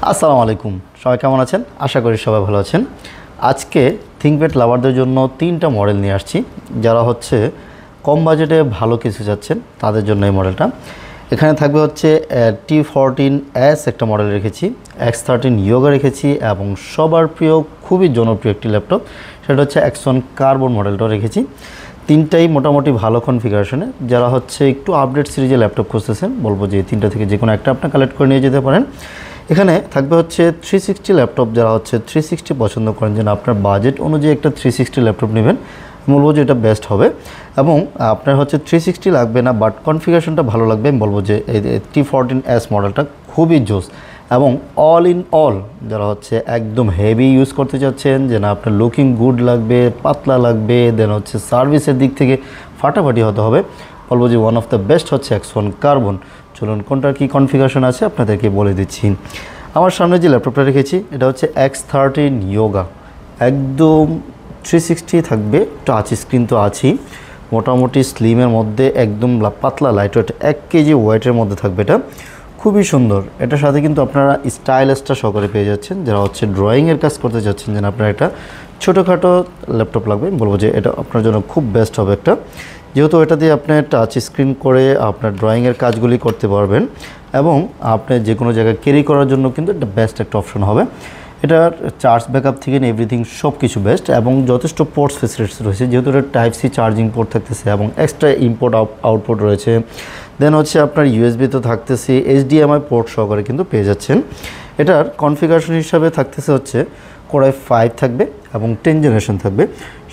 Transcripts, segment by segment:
আসসালামু আলাইকুম, সবাই কেমন আছেন? আশা করি সবাই ভালো আছেন। আজকে থিঙ্কপ্যাড লাভারদের জন্য 3টা মডেল নিয়ে আসছি। যারা হচ্ছে কম বাজেটে ভালো কিছু চাচ্ছেন তাদের জন্য এই মডেলটা। এখানে থাকবে হচ্ছে T14S একটা মডেল রেখেছি, X13 ইয়োগা রেখেছি এবং সবার প্রিয় খুবই জনপ্রিয় একটি ল্যাপটপ, সেটা হচ্ছে Axon কার্বন মডেলটাও রেখেছি। তিনটাই মোটামুটি ভালো কনফিগারেশনে। যারা হচ্ছে একটু আপডেট সিরিজে ল্যাপটপ খুঁজতেছেন, বলবো যে তিনটা থেকে যে কোনো একটা আপনি কালেক্ট করে নিয়ে যেতে পারেন। এখানে থাকবে হচ্ছে 360 ল্যাপটপ। যারা হচ্ছে 360 পছন্দ করেন, যেন আপনার বাজেট অনুযায়ী একটা 360 ল্যাপটপ নেবেন, বলবো যে এটা বেস্ট হবে। এবং আপনার হচ্ছে 360 লাগবে না, বাট কনফিগারেশনটা ভালো লাগবে, আমি বলবো যে এই T14S মডেলটা খুবই জোস এবং অল ইন অল। যারা হচ্ছে একদম হেভি ইউজ করতে চাচ্ছেন, যে না আপনার লুকিং গুড লাগবে, পাতলা লাগবে, দেন হচ্ছে সার্ভিসের দিক থেকে ফাটাফাটি হতে হবে, বলবো যে ওয়ান অফ দ্য বেস্ট হচ্ছে Axon কার্বন। চলুন কোনটার কী কনফিগারেশন আছে আপনাদেরকে বলে দিচ্ছি। আমার সামনে যে ল্যাপটপটা রেখেছি এটা হচ্ছে X13 ইয়োগা, একদম 360 থাকবে, টাচ স্ক্রিন তো আছেই, মোটামুটি স্লিমের মধ্যে একদম পাতলা লাইটওয়েট, 1 কেজি ওয়েটের মধ্যে থাকবে। এটা খুবই সুন্দর। এটার সাথে কিন্তু আপনারা স্টাইলিশটা সহকারে পেয়ে যাচ্ছেন। যারা হচ্ছে ড্রয়িংয়ের কাজ করতে যাচ্ছেন, যেন আপনার একটা ছোটোখাটো ল্যাপটপ লাগবে, বলবো যে এটা আপনার জন্য খুব বেস্ট হবে একটা, যেহেতু এটা দিয়ে আপনি টাচ স্ক্রিন করে আপনার ড্রয়িংয়ের কাজগুলি করতে পারবেন এবং আপনি যে কোনো জায়গায় ক্যারি করার জন্য কিন্তু এটা বেস্ট একটা অপশন হবে। এটার চার্জ ব্যাকআপ থেকে এভরিথিং সব কিছু বেস্ট এবং যথেষ্ট পোর্টস ফেসিলিটিস রয়েছে, যেহেতু এটা টাইপ সি চার্জিং পোর্ট থাকতেছে এবং এক্সট্রা ইম্পোর্ট আউটপুট রয়েছে। দেন হচ্ছে আপনার ইউএসবি তো থাকতেছে, এইচডিএমআই পোর্ট সহকারে কিন্তু পেয়ে যাচ্ছেন। এটার কনফিগারেশন হিসাবে থাকতেছে হচ্ছে Core i5 থাকবে এবং 10 জেনারেশন থাকবে,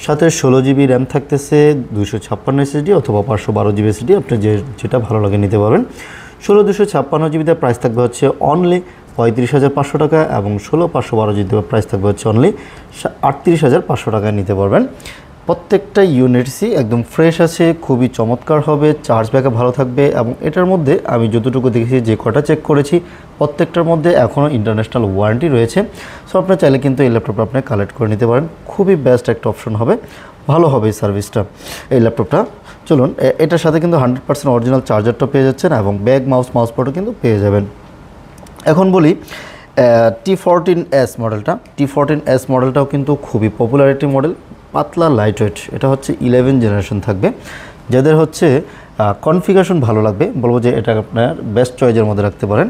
সাথে 16 জিবি র্যাম থাকতেছে, 256 এসএসডি অথবা 512 জিবি এসএসডি, আপনি যেটা ভালো লাগে নিতে পারবেন। 256 জিবিতে প্রাইস থাকবে হচ্ছে অনলি 35,500 টাকা এবং 512 জিবিতে প্রাইস থাকবে হচ্ছে অনলি 38,500 টাকায় নিতে পারবেন। প্রত্যেকটা ইউনিটসই একদম ফ্রেশ আছে, খুবই চমৎকার হবে, চার্জ ব্যাকআপ ভালো থাকবে এবং এটার মধ্যে আমি যতটুকু দেখেছি, যে কটা চেক করেছি, প্রত্যেকটার মধ্যে এখনও ইন্টারন্যাশনাল ওয়ারেন্টি রয়েছে। সো আপনার চাইলে কিন্তু এই ল্যাপটপটা আপনি কালেক্ট করে নিতে পারেন, খুবই বেস্ট একটা অপশন হবে, ভালো হবে এই সার্ভিসটা, এই ল্যাপটপটা। চলুন, এটার সাথে কিন্তু 100% অরিজিনাল চার্জারটা পেয়ে যাচ্ছেন এবং ব্যাগ মাউস পটও কিন্তু পেয়ে যাবেন। এখন বলি T14S মডেলটা। T14S মডেলটাও কিন্তু খুবই পপুলার একটি মডেল, পাতলা লাইটওয়েট। এটা হচ্ছে 11 জেনারেশন থাকবে। যাদের হচ্ছে কনফিগারেশন ভালো লাগবে, বলবো যে এটা আপনার বেস্ট চয়েসের মধ্যে রাখতে পারেন।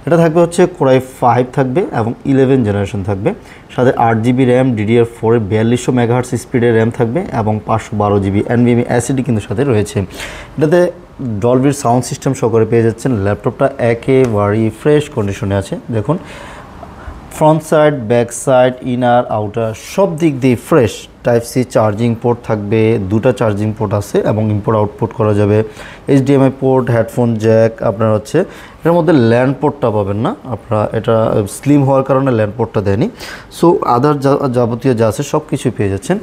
এটা থাকবে হচ্ছে Core i5 থাকবে এবং 11 জেনারেশন থাকবে, সাথে 8 জিবি র্যাম, DDR4 4200 মেগাহার্টজ স্পিডের র্যাম থাকবে এবং 512 জিবি NVMe SSD কিন্তু সাথে রয়েছে। এটাতে ডলবির সাউন্ড সিস্টেম সহকারে পেয়ে যাচ্ছেন। ল্যাপটপটা একেবারেই ফ্রেশ কন্ডিশনে আছে, দেখুন front side, back side, inner outer সব দিক দিয়ে fresh. Type C charging port থাকবে, 2টা চার্জিং পোর্ট আছে এবং ইম্পোর্ট আউটপুট করা যাবে। এইচডিএমআই পোর্ট, হেডফোন জ্যাক, আপনার হচ্ছে এর মধ্যে ল্যান্ড পোর্টটা পাবেন না, আপনারা এটা স্লিম হওয়ার কারণে ল্যান্ড পোর্টটা দেয়নি। সো আদার যাবতীয় যা আছে সব কিছুই পেয়ে যাচ্ছেন।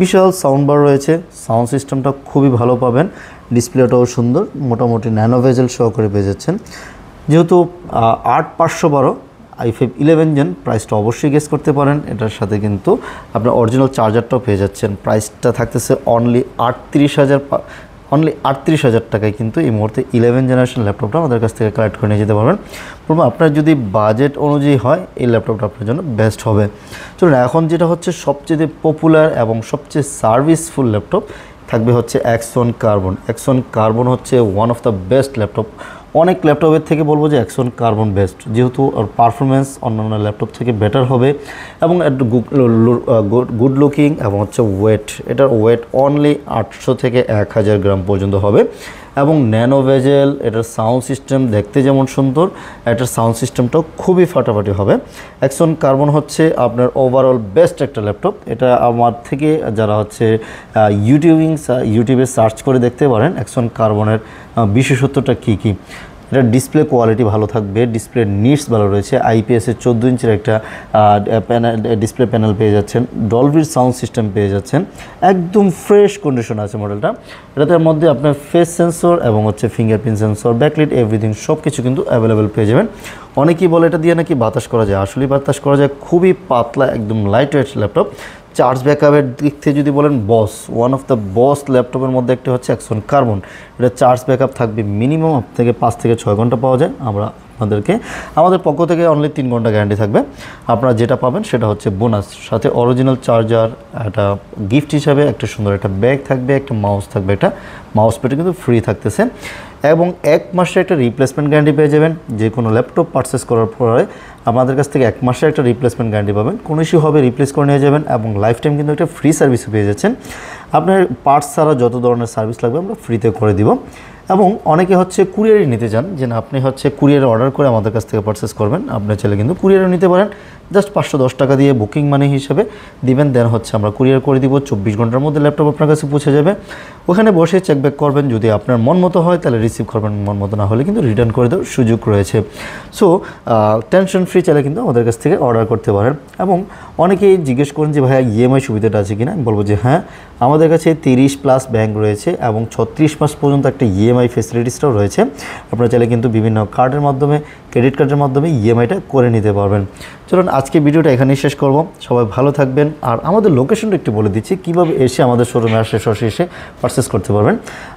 বিশাল সাউন্ড বার রয়েছে, সাউন্ড সিস্টেমটা খুবই ভালো পাবেন, ডিসপ্লেটাও সুন্দর, মোটামুটি ন্যানো ভেজেল সহকারে পেয়ে যাচ্ছেন। যেহেতু 8512 i5 11 জেন, প্রাইসটা অবশ্যই গেস করতে পারেন। এটার সাথে কিন্তু আপনার অরিজিনাল চার্জারটাও পেয়ে যাচ্ছেন। প্রাইসটা থাকতেছে অনলি 38,000 টাকায় কিন্তু এই মুহূর্তে 11 জেনারেশন ল্যাপটপটা আমাদের কাছ থেকে কালেক্ট করে নিয়ে যেতে পারবেন। বলবো আপনার যদি বাজেট অনুযায়ী হয়, এই ল্যাপটপটা আপনার জন্য বেস্ট হবে। চলুন, এখন যেটা হচ্ছে সবচেয়ে পপুলার এবং সবচেয়ে সার্ভিসফুল ল্যাপটপ থাকবে হচ্ছে Axon কার্বন। Axon কার্বন হচ্ছে one of the best laptop. অনেক ল্যাপটপের থেকে বলবো যে Axon কার্বন বেস্ট, যেহেতু ওর পারফরমেন্স অন্যান্য ল্যাপটপ থেকে বেটার হবে এবং একটু গুড লুকিং এবং হচ্ছে ওয়েট, এটার ওয়েট অনলি 800 থেকে 1000 গ্রাম পর্যন্ত হবে এবং ন্যানো ভেজেল। এটার সাউন্ড সিস্টেম দেখতে যেমন সুন্দর, এটার সাউন্ড সিস্টেমটাও খুবই ফাটাফাটি হবে। Axon কার্বন হচ্ছে আপনার ওভারঅল বেস্ট একটা ল্যাপটপ। এটা আমার থেকে যারা হচ্ছে ইউটিউবে সার্চ করে দেখতে পারেন Axon কার্বনের বিশেষত্বটা কী কী। এটা ডিসপ্লে কোয়ালিটি ভালো থাকবে, ডিসপ্লে নিটস ভালো রয়েছে, আইপিএসের 14 ইঞ্চির একটা ডিসপ্লে প্যানেল পেয়ে যাচ্ছেন, ডলবির সাউন্ড সিস্টেম পেয়ে যাচ্ছেন, একদম ফ্রেশ কন্ডিশন আছে মডেলটা। এটার মধ্যে আপনার ফেস সেন্সর এবং হচ্ছে ফিঙ্গারপ্রিন্ট সেন্সর, ব্যাকলাইট, এভরিথিং সব কিছু কিন্তু অ্যাভেলেবেল পেয়ে যাবেন। অনেকেই বলে এটা দিয়ে নাকি বাতাস করা যায়, আসলেই বাতাস করা যায়, খুবই পাতলা একদম লাইট ওয়েট ল্যাপটপ। চার্জ ব্যাকআপের দিক থেকে যদি বলেন ওয়ান অফ দ্য বস ল্যাপটপের মধ্যে একটা হচ্ছে Axon কার্বন। এটা চার্জ ব্যাকআপ থাকবে মিনিমাম থেকে 5 থেকে 6 ঘন্টা পাওয়া যায়। আমরা আপনাদেরকে আমাদের পক্ষ থেকে অনলি 3 ঘন্টা গ্যারান্টি থাকবে। আপনারা যেটা পাবেন সেটা হচ্ছে বোনাস, সাথে অরিজিনাল চার্জার, একটা গিফট হিসাবে একটা সুন্দর একটা ব্যাগ থাকবে, একটা মাউস থাকবে, একটা মাউস প্যাডও কিন্তু ফ্রি থাকতেছে এবং 1 মাসের একটা রিপ্লেসমেন্ট গ্যারান্টি পেয়ে যাবেন। যে কোনো ল্যাপটপ পারচেস করার পরে আমাদের কাছ থেকে 1 মাসের একটা রিপ্লেসমেন্ট গ্যারান্টি পাবেন, কোনো ইস্যু হবে রিপ্লেস করে নিয়ে যাবেন এবং লাইফ টাইম কিন্তু একটা ফ্রি সার্ভিসও পেয়ে যাচ্ছেন। আপনার পার্টস ছাড়া যত ধরনের সার্ভিস লাগবে আমরা ফ্রিতে করে দিব। এবং অনেকে হচ্ছে কুরিয়ারই নিতে চান, যে না আপনি হচ্ছে কুরিয়ারে অর্ডার করে আমাদের কাছ থেকে পারচেস করবেন, আপনি চাইলে কিন্তু কুরিয়ারও নিতে পারেন। জাস্ট 510 টাকা দিয়ে বুকিং মানি হিসেবে দিবেন, দেন হচ্ছে আমরা কুরিয়ার করে দিব। 24 ঘন্টার মধ্যে ল্যাপটপ আপনার কাছে পৌঁছে যাবে। ওখানে বসে চেক ব্যাক করবেন, যদি আপনার মন মতো হয় তাহলে রিসিভ করবেন, মন মতো না হলে কিন্তু রিটার্ন করে দেওয়ার সুযোগ রয়েছে। সো টেনশন ফ্রি চাইলে কিন্তু আমাদের কাছ থেকে অর্ডার করতে পারেন। এবং অনেকেই জিজ্ঞেস করেন যে ভাইয়া ইএমআই সুবিধাটা আছে কিনা, আমি বলবো যে হ্যাঁ, আমাদের কাছে 30+ ব্যাংক রয়েছে এবং 36 মাস পর্যন্ত একটা ইএমআই ফেসিলিটিসটাও রয়েছে। আপনারা চাইলে কিন্তু বিভিন্ন কার্ডের মাধ্যমে, ক্রেডিট কার্ডের মাধ্যমে ইএমআইটা করে নিতে পারবেন। চলুন আজকে ভিডিওটা এখানেই শেষ করব। সবাই ভালো থাকবেন। আর আমাদের লোকেশনটা একটু বলে দিচ্ছি, কীভাবে এসে আমাদের শোরুমে আসে সরাসরি এসে পারচেস করতে পারবেন।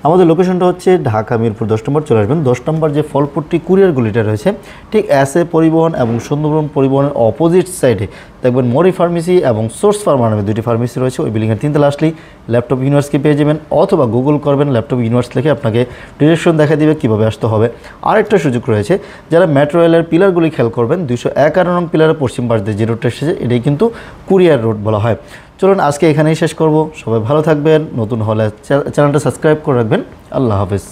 আমাদের লোকেশনটা হচ্ছে ঢাকা মিরপুর 10 নম্বর। চলে আসবেন 10 নম্বর যে ফলপট্টি কুরিয়ার গুলিটা রয়েছে, ঠিক এসএ পরিবহন এবং সুন্দরবন পরিবহনের অপোজিট সাইডে দেখবেন মরি ফার্মেসি এবং সোর্স ফার্মা নামে 2টি ফার্মেসি রয়েছে। ওই বিল্ডিংয়ের 3 তলা আসলেই ল্যাপটপ ইউনিভার্সকে পেয়ে যাবেন, অথবা গুগল করবেন ল্যাপটপ ইউনিভার্স লিখে আপনাকে ডিরেকশন দেখা দিবে কীভাবে আসতে হবে। আরেকটা সুযোগ রয়েছে, যারা মেট্রো রেলের পিলারগুলি খেয়াল করবেন, 211 নং পিলারের পশ্চিম পাশ দিয়ে যে রোডটা এসেছে এটাই কিন্তু কুরিয়ার রোড বলা হয়। চলুন আজকে এখানেই শেষ করব। সবাই ভালো থাকবেন। নতুন হলে চ্যানেলটা সাবস্ক্রাইব করে রাখবেন। আল্লাহ হাফেজ।